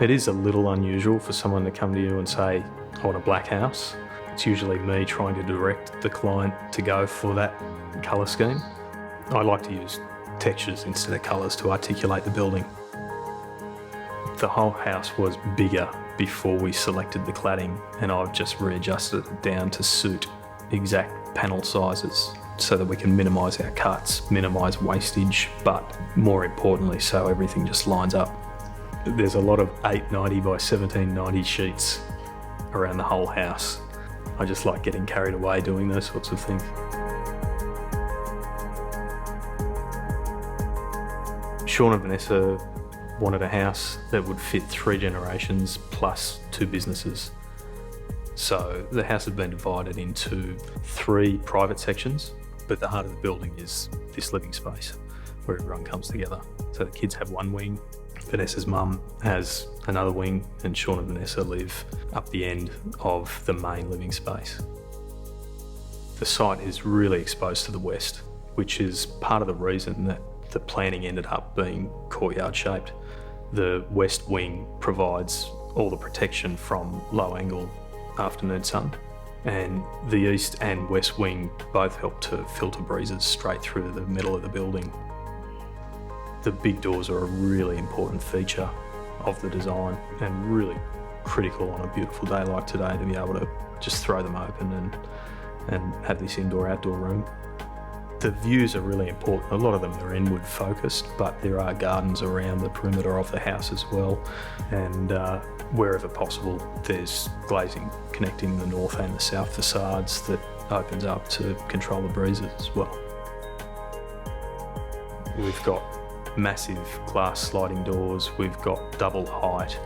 It is a little unusual for someone to come to you and say, I want a black house. It's usually me trying to direct the client to go for that colour scheme. I like to use textures instead of colours to articulate the building. The whole house was bigger before we selected the cladding, and I've just readjusted it down to suit exact panel sizes so that we can minimise our cuts, minimise wastage, but more importantly, so everything just lines up. There's a lot of 890 by 1790 sheets around the whole house. I just like getting carried away doing those sorts of things. Sean and Vanessa wanted a house that would fit 3 generations plus 2 businesses. So the house had been divided into 3 private sections, but the heart of the building is this living space where everyone comes together. So the kids have one wing, Vanessa's mum has another wing, and Sean and Vanessa live up the end of the main living space. The site is really exposed to the west, which is part of the reason that the planning ended up being courtyard shaped. The west wing provides all the protection from low angle afternoon sun, and the east and west wing both help to filter breezes straight through the middle of the building. The big doors are a really important feature of the design and really critical on a beautiful day like today to be able to just throw them open and have this indoor-outdoor room. The views are really important. A lot of them are inward focused, but there are gardens around the perimeter of the house as well, and wherever possible there's glazing connecting the north and the south facades that opens up to control the breezes as well. We've got massive glass sliding doors, we've got double height,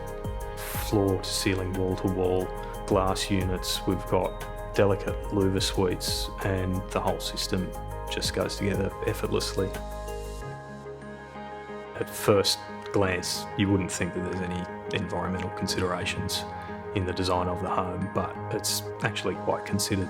floor to ceiling, wall to wall glass units, we've got delicate louver suites, and the whole system just goes together effortlessly. At first glance, you wouldn't think that there's any environmental considerations in the design of the home, but it's actually quite considered.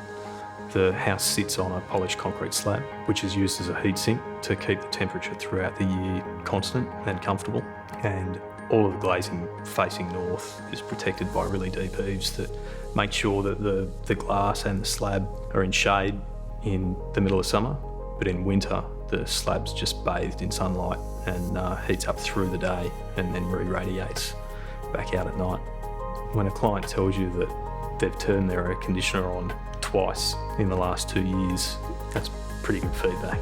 The house sits on a polished concrete slab, which is used as a heat sink to keep the temperature throughout the year constant and comfortable. And all of the glazing facing north is protected by really deep eaves that make sure that the glass and the slab are in shade in the middle of summer, but in winter the slab's just bathed in sunlight and heats up through the day and then re-radiates back out at night. When a client tells you that they've turned their air conditioner on twice in the last 2 years, that's pretty good feedback.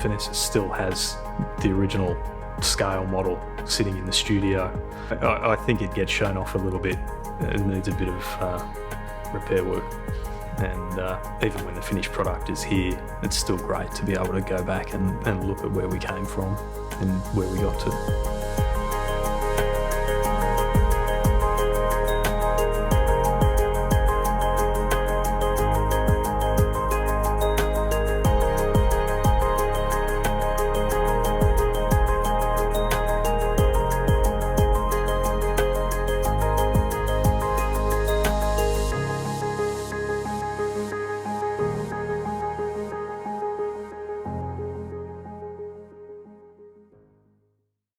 Vanessa still has the original scale model sitting in the studio. I think it gets shown off a little bit. It needs a bit of repair work, and even when the finished product is here, it's still great to be able to go back and look at where we came from and where we got to.